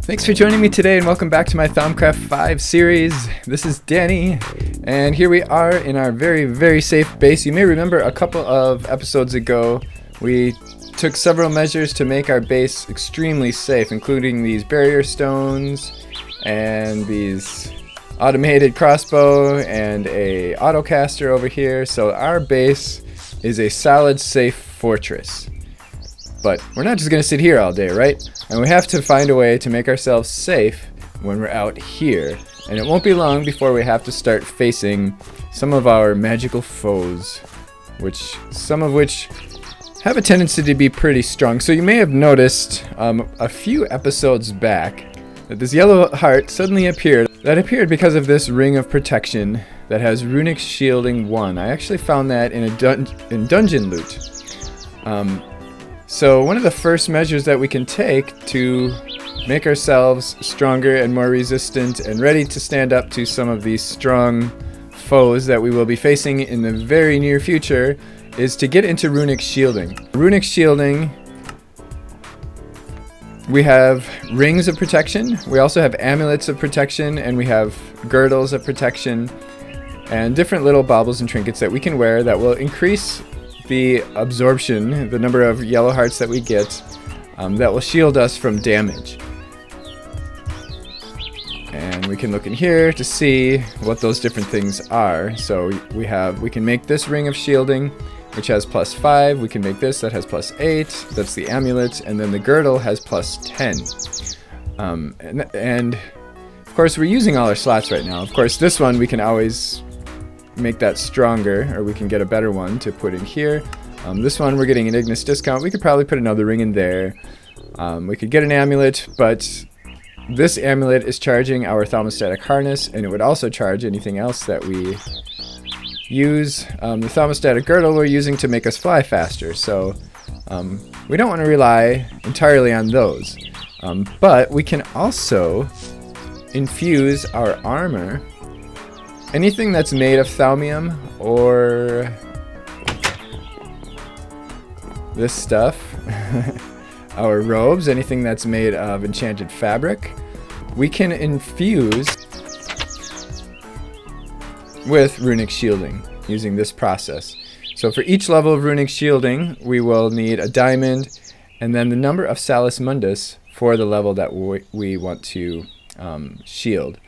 Thanks for joining me today and welcome back to my Thaumcraft 5 series. This is Danny and here we are in our very safe base. You may remember a couple of episodes ago we took several measures to make our base extremely safe, including these barrier stones and these automated crossbow and a autocaster over here. So our base is a solid, safe fortress. But we're not just going to sit here all day, right? And we have to find a way to make ourselves safe when we're out here. And it won't be long before we have to start facing some of our magical foes, some of which have a tendency to be pretty strong. So you may have noticed a few episodes back that this yellow heart suddenly appeared. That appeared because of this ring of protection that has Runic Shielding 1. I actually found that in dungeon loot. So one of the first measures that we can take to make ourselves stronger and more resistant and ready to stand up to some of these strong foes that we will be facing in the very near future is to get into Runic Shielding. Runic Shielding, we have rings of protection, we also have amulets of protection, and we have girdles of protection, and different little baubles and trinkets that we can wear that will increase the absorption, the number of yellow hearts that we get, that will shield us from damage. And we can look in here to see what those different things are. So we can make this ring of shielding, which has +5. We can make this that has +8. That's the amulet, and then the girdle has +10. And of course we're using all our slots right now. Of course this one we can always make that stronger, or we can get a better one to put in here. This one we're getting an Ignis discount. We could probably put another ring in there. We could get an amulet, but this amulet is charging our thermostatic harness, and it would also charge anything else that we use. The thermostatic girdle we're using to make us fly faster, so we don't want to rely entirely on those. But we can also infuse our armor. Anything that's made of thaumium or this stuff, our robes, anything that's made of enchanted fabric, we can infuse with Runic Shielding using this process. So for each level of Runic Shielding, we will need a diamond and then the number of Salus Mundus for the level that we want to shield.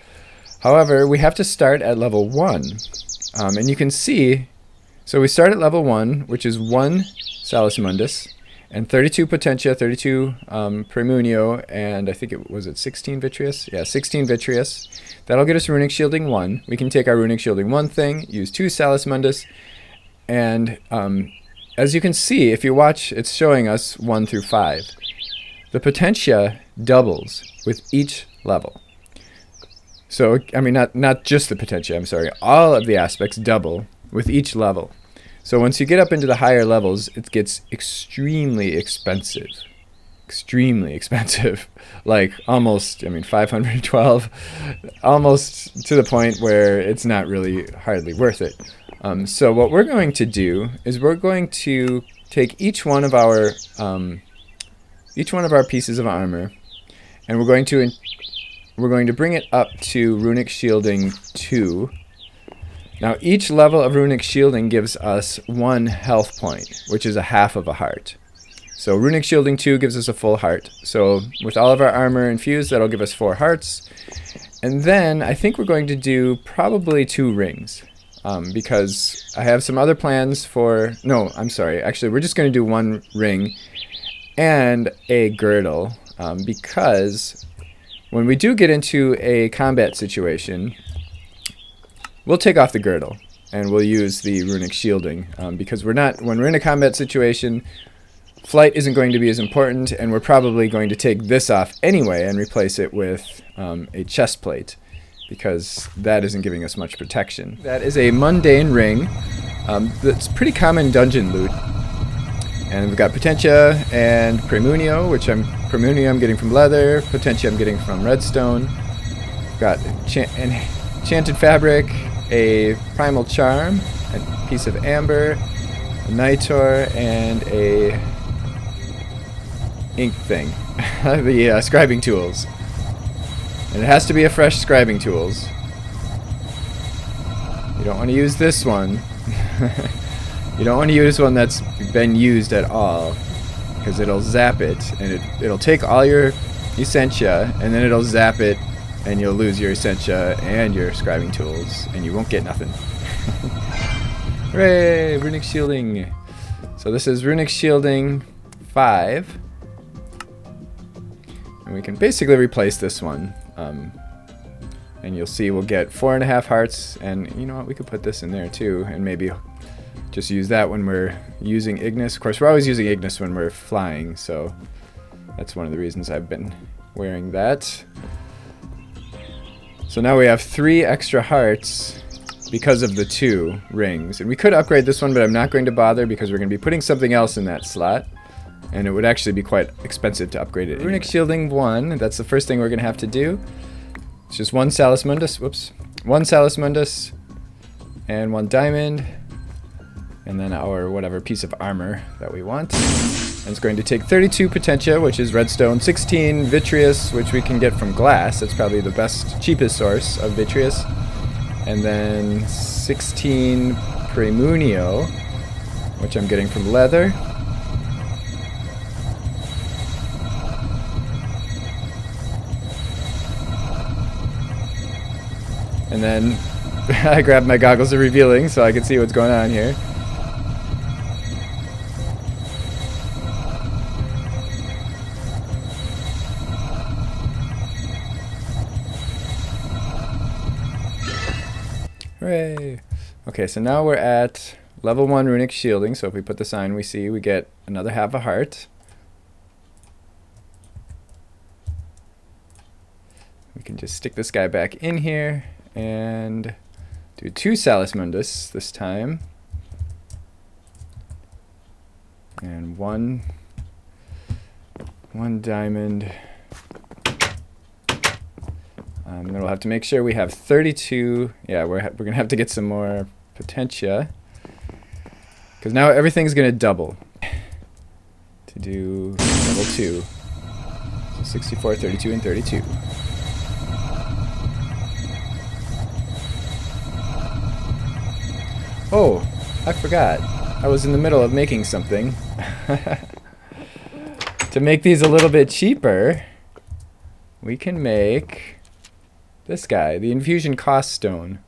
However, we have to start at level 1, and you can see, so we start at level 1, which is 1 Salus Mundus, and 32 Potentia, 32 Premunio, and I think it was 16 Vitreous? Yeah, 16 Vitreous. That'll get us Runic Shielding 1. We can take our Runic Shielding 1 thing, use 2 Salus Mundus, and as you can see, if you watch, it's showing us 1 through 5. The Potentia doubles with each level. So, I mean, not just the Potentia, I'm sorry. All of the aspects double with each level. So once you get up into the higher levels, it gets extremely expensive. Extremely expensive. Like almost, 512. Almost to the point where it's not really hardly worth it. So what we're going to do is we're going to take each one of our pieces of armor, and we're going to bring it up to Runic Shielding 2. Now each level of Runic Shielding gives us 1 health point, which is a half of a heart. So Runic Shielding 2 gives us a full heart. So with all of our armor infused, that'll give us 4 hearts. And then I think we're going to do probably 2 rings. Because I have some other plans for... No, I'm sorry. Actually, we're just going to do 1 ring and a girdle. Because when we do get into a combat situation, we'll take off the girdle and we'll use the Runic Shielding, because when we're in a combat situation, flight isn't going to be as important, and we're probably going to take this off anyway and replace it with a chest plate, because that isn't giving us much protection. That is a mundane ring that's pretty common dungeon loot. And we've got Potentia and Premunio, which I'm getting from leather. Potentia I'm getting from redstone. We've got enchanted fabric, a primal charm, a piece of amber, a nitor, and a ink thing. The scribing tools. And it has to be a fresh scribing tools. You don't want to use this one. You don't want to use one that's been used at all, because it'll zap it, and it'll take all your essentia, and then it'll zap it, and you'll lose your essentia and your scribing tools, and you won't get nothing. Hooray! Runic shielding. So this is Runic shielding 5. And we can basically replace this one. And you'll see we'll get 4.5 hearts, and you know what, we could put this in there too, and maybe just use that when we're using Ignis. Of course, we're always using Ignis when we're flying, so that's one of the reasons I've been wearing that. So now we have 3 extra hearts because of the 2 rings. And we could upgrade this one, but I'm not going to bother because we're going to be putting something else in that slot. And it would actually be quite expensive to upgrade it. Runic shielding 1, that's the first thing we're going to have to do. It's just 1 Salus Mundus, whoops. 1 Salus Mundus and 1 diamond. And then our whatever piece of armor that we want. And it's going to take 32 potentia, which is redstone, 16 vitreous, which we can get from glass. That's probably the best, cheapest source of vitreous. And then 16 Premunio, which I'm getting from leather. And then I grabbed my goggles of revealing so I can see what's going on here. Hooray! Okay, so now we're at level 1 runic shielding, so if we put the sign we see, we get another half a heart. We can just stick this guy back in here and do 2 Salus Mundus this time. And one diamond. And then we'll have to make sure we have 32. Yeah, we're going to have to get some more potentia. Because now everything's going to double. To do level 2. So 64, 32, and 32. Oh, I forgot. I was in the middle of making something. To make these a little bit cheaper, we can make this guy, the infusion cost stone.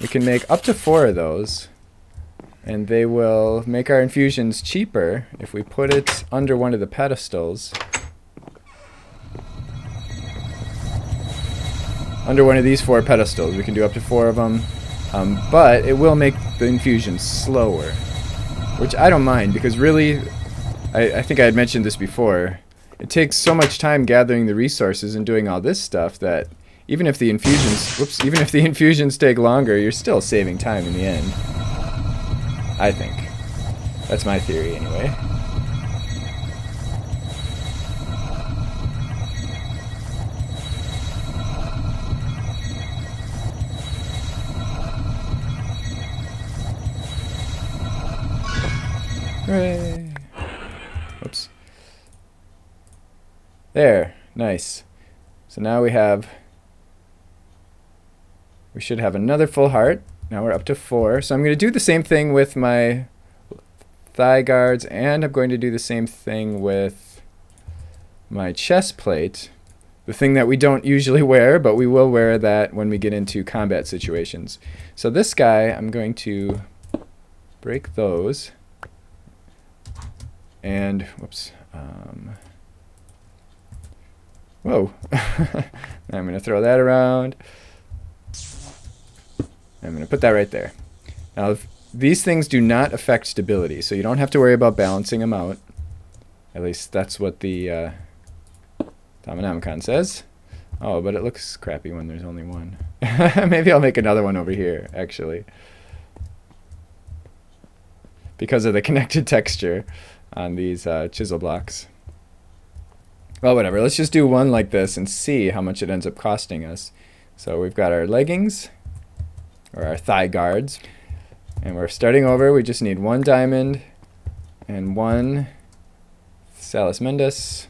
We can make up to 4 of those, and they will make our infusions cheaper if we put it under one of the pedestals. Under one of these 4 pedestals. We can do up to 4 of them, but it will make the infusion slower, which I don't mind, because really, I think I had mentioned this before, it takes so much time gathering the resources and doing all this stuff that even if the infusions take longer, you're still saving time in the end. I think. That's my theory anyway. Hooray! Whoops. There. Nice. So now we should have another full heart. Now we're up to 4. So I'm going to do the same thing with my thigh guards, and I'm going to do the same thing with my chest plate. The thing that we don't usually wear, but we will wear that when we get into combat situations. So this guy, I'm going to break those. And, whoops. Whoa. I'm going to throw that around. I'm going to put that right there. Now, these things do not affect stability, so you don't have to worry about balancing them out. At least that's what the Thaumcraft says. Oh, but it looks crappy when there's only one. Maybe I'll make another one over here, actually. Because of the connected texture on these chisel blocks. Well, whatever. Let's just do one like this and see how much it ends up costing us. So we've got our leggings, or our thigh guards, and we're starting over. We just need 1 diamond and 1 Salus Mundus.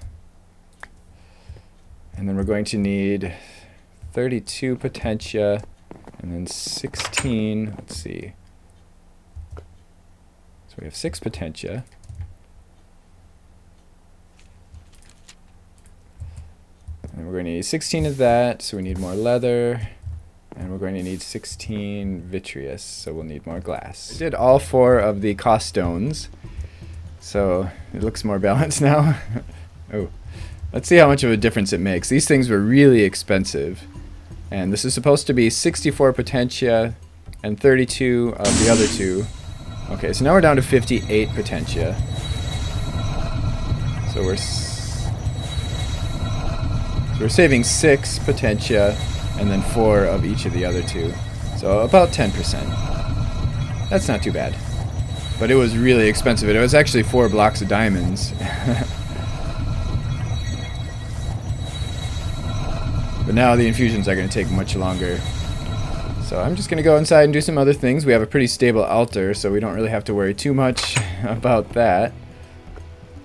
And then we're going to need 32 potentia, and then 16, let's see. So we have 6 potentia. And we're going to need 16 of that, so we need more leather. And we're going to need 16 vitreous, so we'll need more glass. I did all 4 of the cost stones, so it looks more balanced now. Oh, let's see how much of a difference it makes. These things were really expensive. And this is supposed to be 64 potentia and 32 of the other 2. Okay, so now we're down to 58 potentia. So we're saving 6 potentia and then 4 of each of the other 2. So about 10%. That's not too bad. But it was really expensive. It was actually 4 blocks of diamonds. But now the infusions are going to take much longer. So I'm just going to go inside and do some other things. We have a pretty stable altar, so we don't really have to worry too much about that.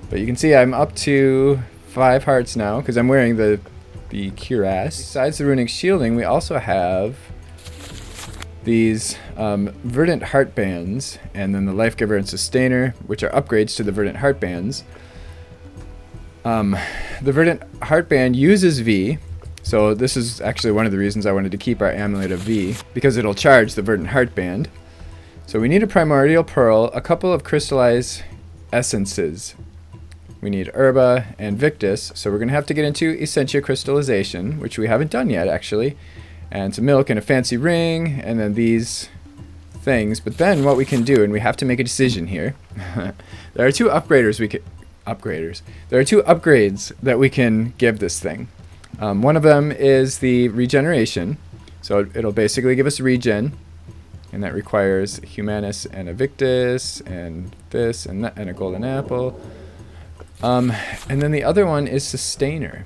But you can see I'm up to 5 hearts now, because I'm wearing the cuirass. Besides the runic shielding, we also have these verdant heart bands, and then the life giver and sustainer, which are upgrades to the verdant heart bands. The verdant heart band uses V. So this is actually one of the reasons I wanted to keep our amulet of V, because it'll charge the verdant heart band. So we need a primordial pearl, a couple of crystallized essences. We need herba and victus, so we're going to have to get into essentia crystallization, which we haven't done yet actually, and some milk and a fancy ring, and then these things. But then what we can do, and we have to make a decision here. There are 2 upgraders There are 2 upgrades that we can give this thing. One of them is the regeneration, so it'll basically give us regen, and that requires humanus and a victus and this and that and a golden apple. And then the other one is sustainer.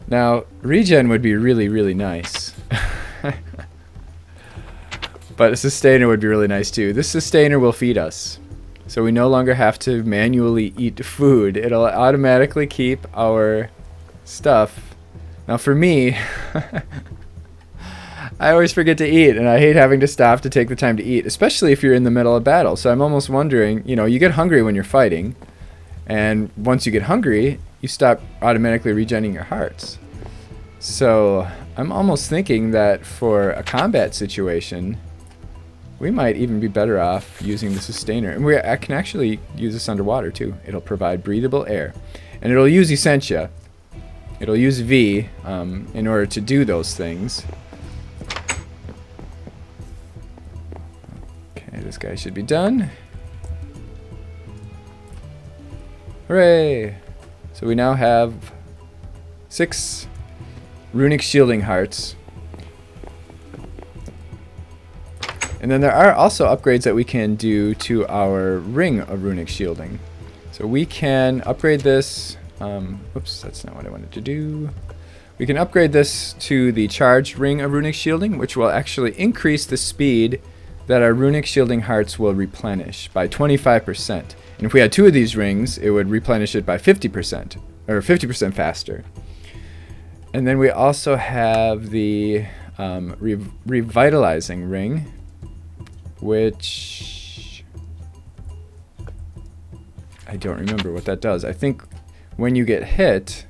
Now regen would be really, really nice. But a sustainer would be really nice too. This sustainer will feed us, so we no longer have to manually eat food. It'll automatically keep our stuff. Now for me, I always forget to eat, and I hate having to stop to take the time to eat, especially if you're in the middle of battle. So I'm almost wondering, you get hungry when you're fighting, and once you get hungry, you stop automatically regenerating your hearts. So I'm almost thinking that for a combat situation, we might even be better off using the sustainer. And I can actually use this underwater too. It'll provide breathable air, and it'll use essentia. It'll use V in order to do those things. Okay, this guy should be done. Hooray! So we now have 6 runic shielding hearts. And then there are also upgrades that we can do to our ring of runic shielding. So we can upgrade this. Oops, that's not what I wanted to do. We can upgrade this to the charged ring of runic shielding, which will actually increase the speed that our runic shielding hearts will replenish by 25%. And if we had 2 of these rings, it would replenish it by 50%, or 50% faster. And then we also have the Revitalizing ring, which I don't remember what that does. I think when you get hit,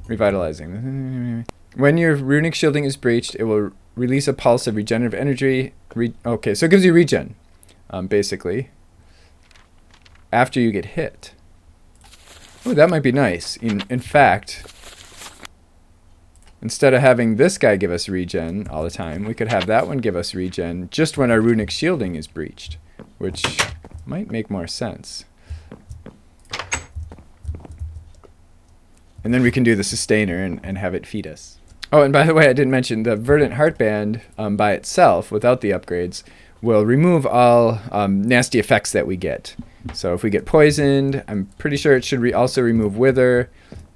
Revitalizing. When your runic shielding is breached, it will release a pulse of regenerative energy. Okay, so it gives you regen, basically, after you get hit. Oh, that might be nice. In fact, instead of having this guy give us regen all the time, we could have that one give us regen just when our runic shielding is breached, which might make more sense. And then we can do the sustainer and have it feed us. Oh, and by the way, I didn't mention the verdant heartband by itself, without the upgrades, will remove all nasty effects that we get. So if we get poisoned, I'm pretty sure it should also remove wither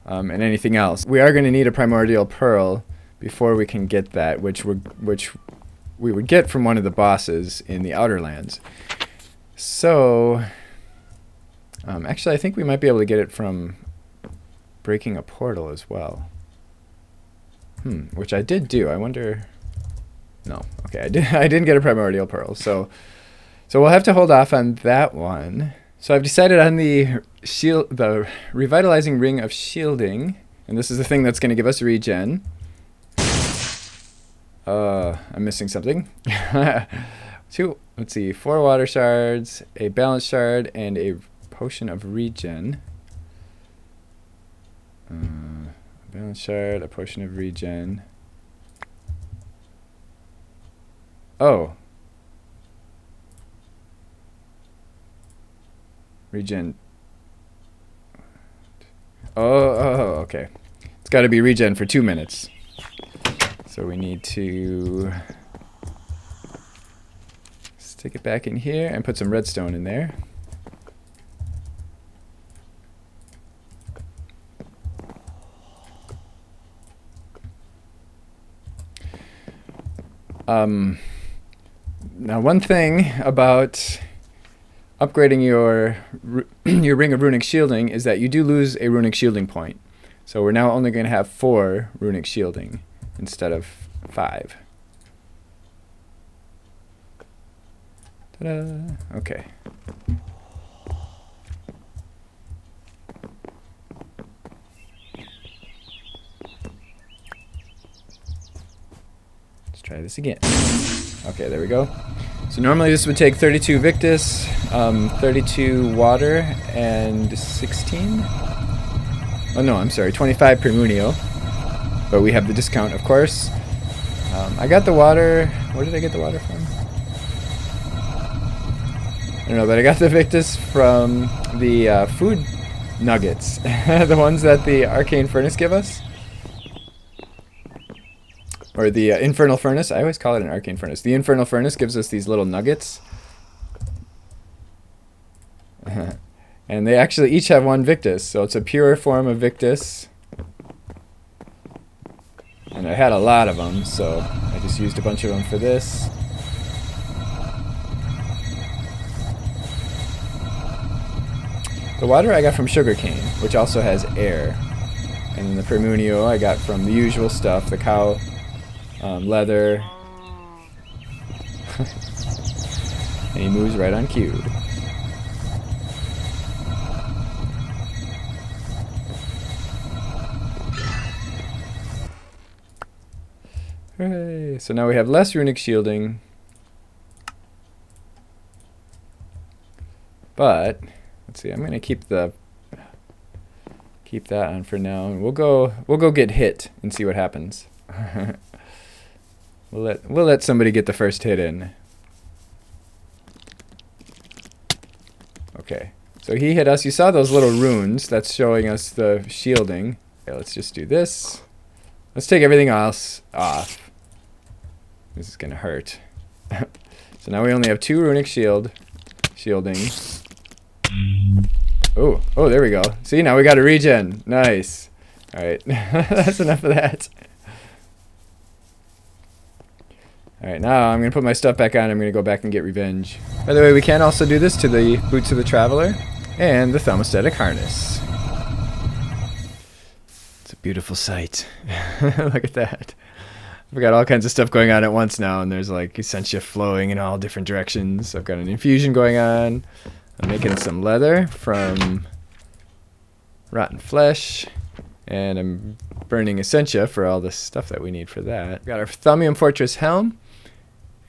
and anything else. We are going to need a primordial pearl before we can get that, which we would get from one of the bosses in the Outer Lands. So actually, I think we might be able to get it from breaking a portal as well. Which I did do. I wonder... No. Okay, I didn't get a primordial pearl, so we'll have to hold off on that one. So I've decided on the Revitalizing Ring of Shielding, and this is the thing that's going to give us regen. I'm missing something. Let's see, 4 water shards, a balance shard, and a potion of regen. Balance shard, a potion of regen. Oh. Regen. Oh, okay. It's got to be regen for 2 minutes. So we need to stick it back in here and put some redstone in there. Now one thing about upgrading your Ring of Runic Shielding is that you do lose a Runic Shielding point. So we're now only going to have 4 Runic Shielding instead of 5. Ta-da! Okay. Try this again. Okay, there we go. So normally this would take 32 Victus, 32 water, and 16? Oh no, I'm sorry, 25 Permunio. But we have the discount, of course. I got the water... Where did I get the water from? I don't know, but I got the Victus from the food nuggets. The ones that the Arcane Furnace give us. Or the Infernal Furnace. I always call it an Arcane Furnace. The Infernal Furnace gives us these little nuggets. And they actually each have 1 Victus. So it's a pure form of Victus. And I had a lot of them, so I just used a bunch of them for this. The water I got from sugarcane, which also has air. And then the Permunio I got from the usual stuff, the cow... leather. And he moves right on cue. Hooray! So now we have less runic shielding. But let's see, I'm gonna keep that on for now, and we'll go get hit and see what happens. We'll let somebody get the first hit in. Okay, so he hit us. You saw those little runes. That's showing us the shielding. Okay, let's just do this. Let's take everything else off. This is gonna hurt. So now we only have 2 runic shielding. Oh, there we go. See, now we got a regen. Nice. All right, that's enough of that. Alright, now I'm going to put my stuff back on. I'm going to go back and get revenge. By the way, we can also do this to the Boots of the Traveler and the Thermostatic Harness. It's a beautiful sight. Look at that. I've got all kinds of stuff going on at once now, and there's like essentia flowing in all different directions. I've got an infusion going on. I'm making some leather from rotten flesh. And I'm burning essentia for all the stuff that we need for that. We've got our Thaumium Fortress Helm.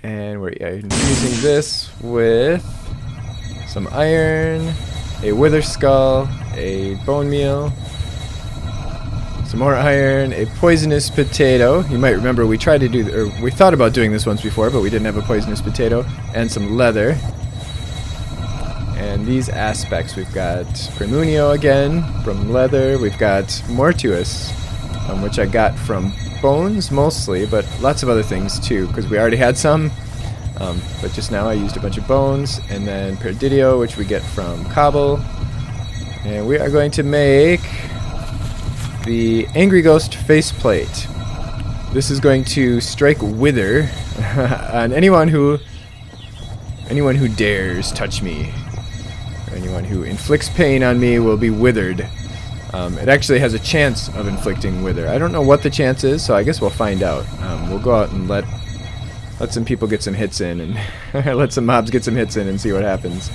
And we're infusing this with some iron, a wither skull, a bone meal, some more iron, a poisonous potato. You might remember we tried to do, or we thought about doing this once before, but we didn't have a poisonous potato, and some leather. And these aspects, we've got Permunio again from leather. We've got Mortuous, which I got from bones mostly, but lots of other things too, because we already had some. But just now I used a bunch of bones, and then Perdidio, which we get from cobble. And we are going to make the Angry Ghost faceplate. This is going to strike wither on anyone who dares touch me. Or anyone who inflicts pain on me will be withered. it actually has a chance of inflicting wither. I don't know what the chance is, so I guess we'll find out. We'll go out and let some people get some hits in, and let some mobs get some hits in and see what happens.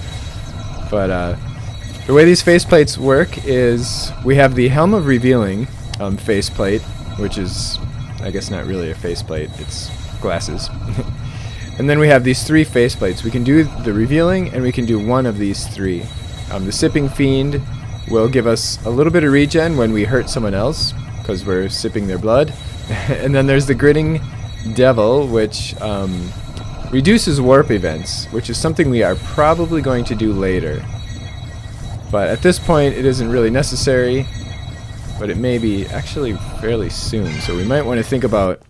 But the way these faceplates work is we have the Helm of Revealing faceplate, which is, I guess, not really a faceplate, it's glasses. And then we have these 3 faceplates. We can do the Revealing, and we can do one of these 3. The Sipping Fiend will give us a little bit of regen when we hurt someone else, because we're sipping their blood. And then there's the Gritting Devil, which reduces warp events, which is something we are probably going to do later. But at this point, it isn't really necessary, but it may be actually fairly soon. So we might want to think about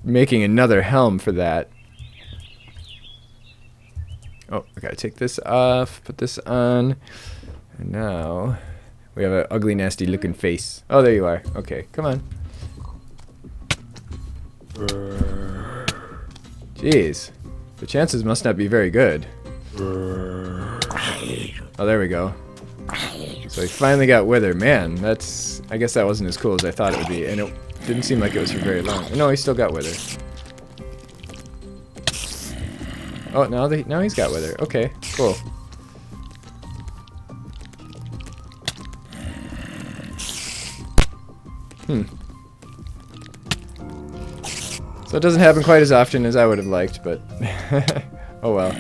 making another helm for that. Oh, I gotta take this off, put this on, and now we have an ugly, nasty looking face. Oh, there you are. Okay, come on. Jeez, the chances must not be very good. Oh, there we go. So he finally got wither. Man, that's... I guess that wasn't as cool as I thought it would be, and it didn't seem like it was for very long. No, he still got wither. Oh, now he's got wither. Okay, cool. So it doesn't happen quite as often as I would have liked, but... oh well.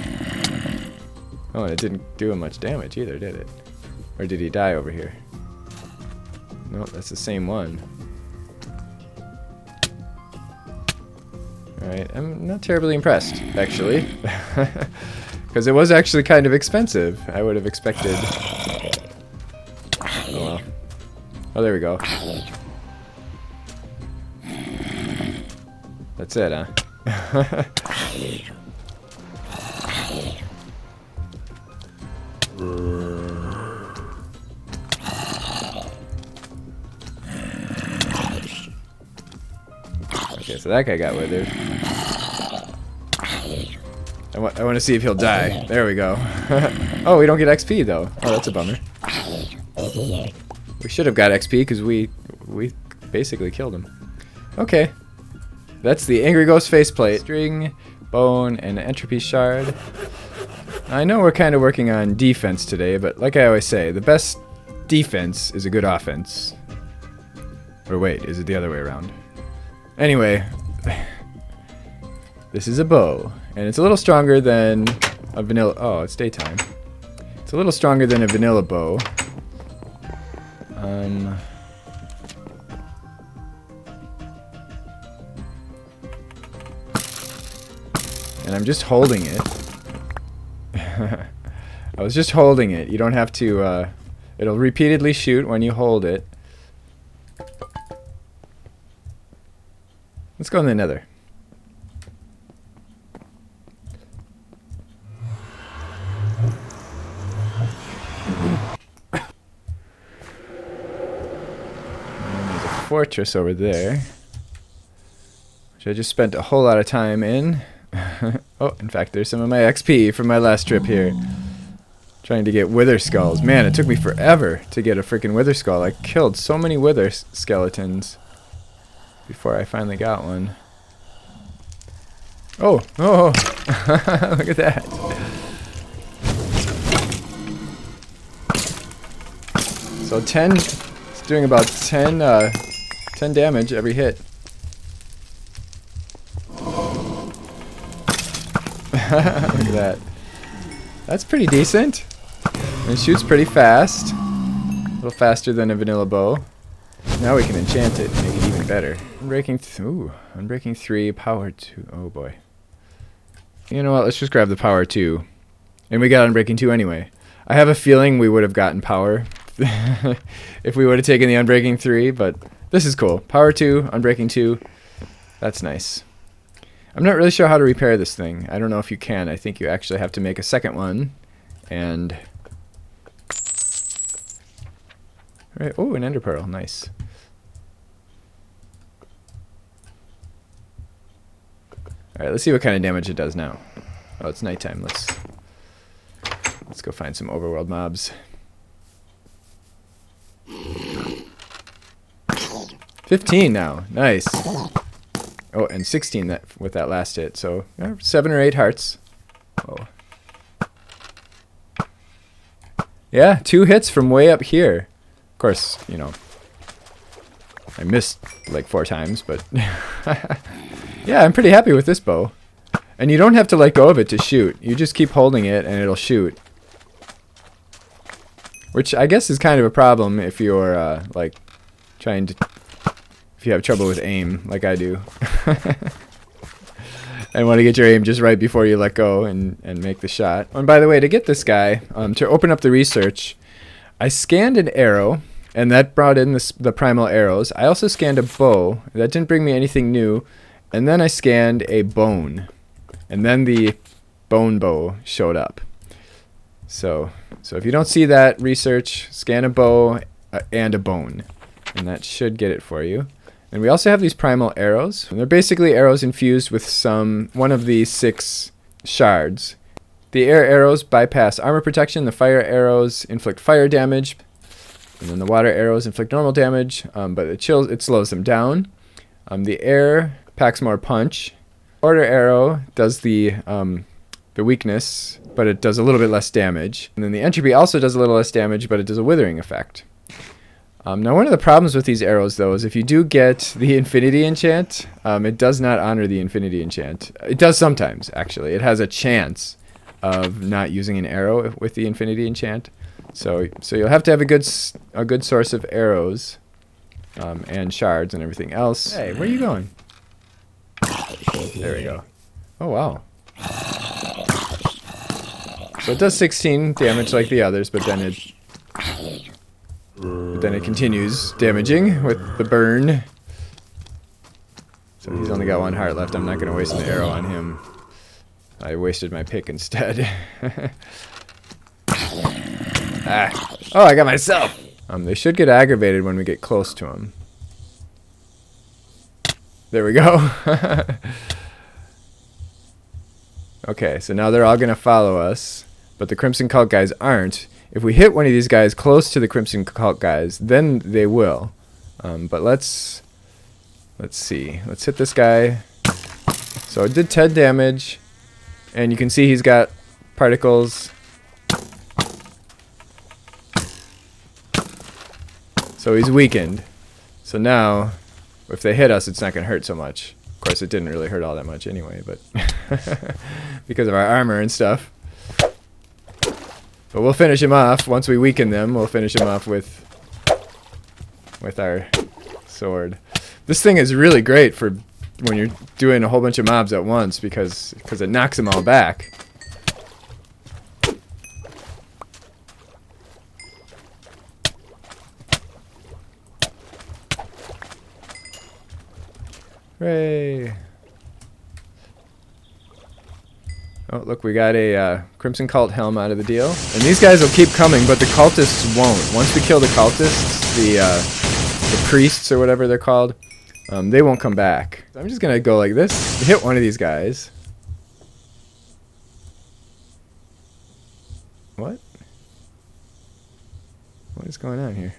Oh, and it didn't do him much damage either, did it? Or did he die over here? No, that's the same one. Alright, I'm not terribly impressed, actually. Because it was actually kind of expensive. I would have expected... Oh well. Oh, there we go. That's it, huh? Okay, so that guy got withered. I want to see if he'll die. There we go. Oh, we don't get XP though. Oh, that's a bummer. We should have got XP because we basically killed him. Okay. That's the Angry Ghost faceplate. String, bone, and entropy shard. I know we're kind of working on defense today, but like I always say, the best defense is a good offense. Or wait, is it the other way around? Anyway, this is a bow, and it's a little stronger than a vanilla... Oh, it's daytime. It's a little stronger than a vanilla bow. And I'm just holding it. I was just holding it. You don't have to... it'll repeatedly shoot when you hold it. Let's go in the Nether. And there's a fortress over there, which I just spent a whole lot of time in. Oh, in fact, there's some of my XP from my last trip here. Trying to get wither skulls. Man, it took me forever to get a freaking wither skull. I killed so many wither skeletons before I finally got one. Oh, oh, look at that. So 10, it's doing about 10 damage every hit. Look at that. That's pretty decent. And it shoots pretty fast. A little faster than a vanilla bow. Now we can enchant it and make it even better. Unbreaking 3, power 2. Oh boy. You know what? Let's just grab the power 2. And we got Unbreaking 2 anyway. I have a feeling we would have gotten power if we would have taken the Unbreaking 3, but this is cool. Power 2, Unbreaking 2. That's nice. I'm not really sure how to repair this thing. I don't know if you can. I think you actually have to make a second one. And... Right. Oh, an ender pearl. Nice. Alright, let's see what kind of damage it does now. Oh, it's nighttime. Let's go find some overworld mobs. 15 now. Nice. Oh, and 16 with that last hit. So 7 or 8 hearts. Oh. Yeah, 2 hits from way up here. Of course, you know, I missed like 4 times, but yeah, I'm pretty happy with this bow. And you don't have to let go of it to shoot. You just keep holding it and it'll shoot. Which I guess is kind of a problem if you're like trying to, if you have trouble with aim like I do. And want to get your aim just right before you let go and make the shot. And by the way, to get this guy, to open up the research, I scanned an arrow, and that brought in the primal arrows. I also scanned a bow. That didn't bring me anything new. And then I scanned a bone. And then the bone bow showed up. So if you don't see that research, scan a bow and a bone. And that should get it for you. And we also have these primal arrows. And they're basically arrows infused with one of the 6 shards. The air arrows bypass armor protection. The fire arrows inflict fire damage. And then the water arrows inflict normal damage, but it slows them down. The air packs more punch. Water arrow does the weakness, but it does a little bit less damage. And then the entropy also does a little less damage, but it does a withering effect. Now, one of the problems with these arrows, though, is if you do get the infinity enchant, it does not honor the infinity enchant. It does sometimes, actually. It has a chance of not using an arrow with the infinity enchant. So you'll have to have a good source of arrows and shards and everything else. Hey, where are you going? There we go. Oh, wow. So it does 16 damage like the others, but then it continues damaging with the burn. So he's only got 1 heart left. I'm not going to waste an arrow on him. I wasted my pick instead. Ah. Oh, I got myself! They should get aggravated when we get close to him. There we go. Okay, so now they're all going to follow us, but the Crimson Cult guys aren't. If we hit one of these guys close to the Crimson Cult guys, then they will. But let's see. Let's hit this guy. So it did 10 damage, and you can see he's got particles. So he's weakened. So now, if they hit us, it's not going to hurt so much. Of course, it didn't really hurt all that much anyway, but because of our armor and stuff. But we'll finish him off. Once we weaken them, we'll finish him off with our sword. This thing is really great for when you're doing a whole bunch of mobs at once because it knocks them all back. Hooray! Oh, look, we got a Crimson Cult helm out of the deal. And these guys will keep coming, but the cultists won't. Once we kill the cultists, the priests or whatever they're called, they won't come back. I'm just going to go like this, hit one of these guys. What? What is going on here?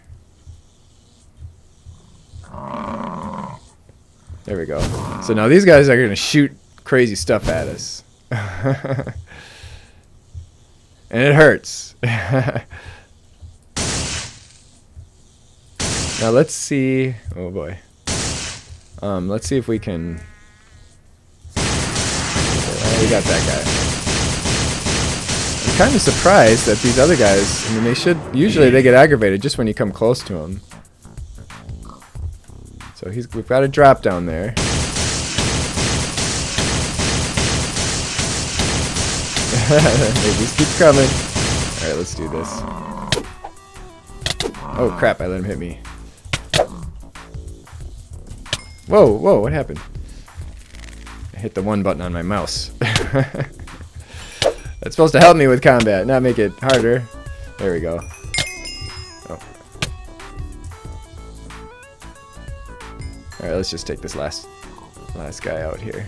There we go. So now these guys are going to shoot crazy stuff at us. And it hurts. Now let's see. Oh boy. Let's see if we can. Oh, we got that guy. I'm kind of surprised that these other guys. I mean, they should. Usually they get aggravated just when you come close to them. So we've got a drop down there. They just keep coming. Alright, let's do this. Oh crap, I let him hit me. Whoa, whoa, what happened? I hit the 1 button on my mouse. That's supposed to help me with combat, not make it harder. There we go. Oh. Alright, let's just take this last guy out here.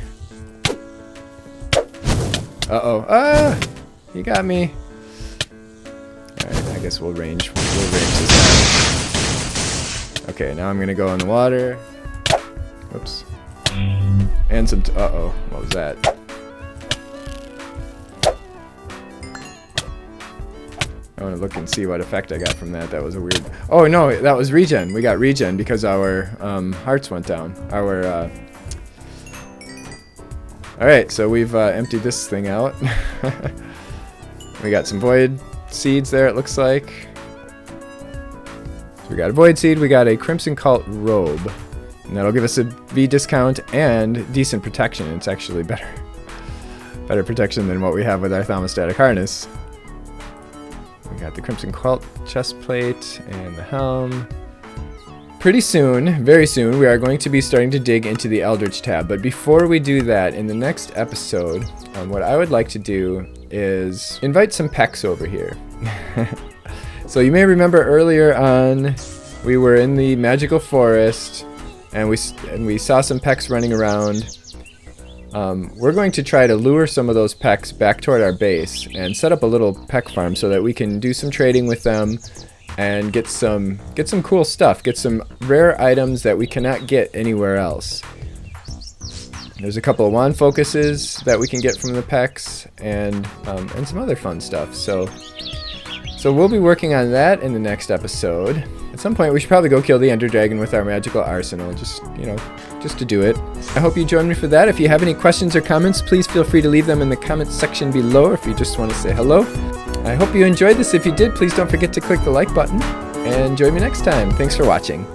Uh-oh. Ah! He got me. Alright, I guess we'll range this out. Okay, now I'm gonna go in the water. Whoops. And some, uh-oh, what was that? I want to look and see what effect I got from that. That was a weird, oh no, that was regen. We got regen because our hearts went down. Our, alright, so we've emptied this thing out. We got some void seeds there, it looks like. So we got a void seed, we got a crimson cult robe. And that'll give us a V discount and decent protection. It's actually better protection than what we have with our thermostatic harness. We got the crimson quilt chest plate and the helm. Pretty soon, very soon, we are going to be starting to dig into the Eldritch tab. But before we do that, in the next episode, what I would like to do is invite some pecks over here. So you may remember earlier on, we were in the magical forest, and we saw some pecks running around. We're going to try to lure some of those pecks back toward our base and set up a little peck farm so that we can do some trading with them and get some cool stuff, get some rare items that we cannot get anywhere else. There's a couple of wand focuses that we can get from the pecks and some other fun stuff. So we'll be working on that in the next episode. At some point, we should probably go kill the Ender Dragon with our magical arsenal, just to do it. I hope you join me for that. If you have any questions or comments, please feel free to leave them in the comments section below, or if you just want to say hello. I hope you enjoyed this. If you did, please don't forget to click the like button, and join me next time. Thanks for watching.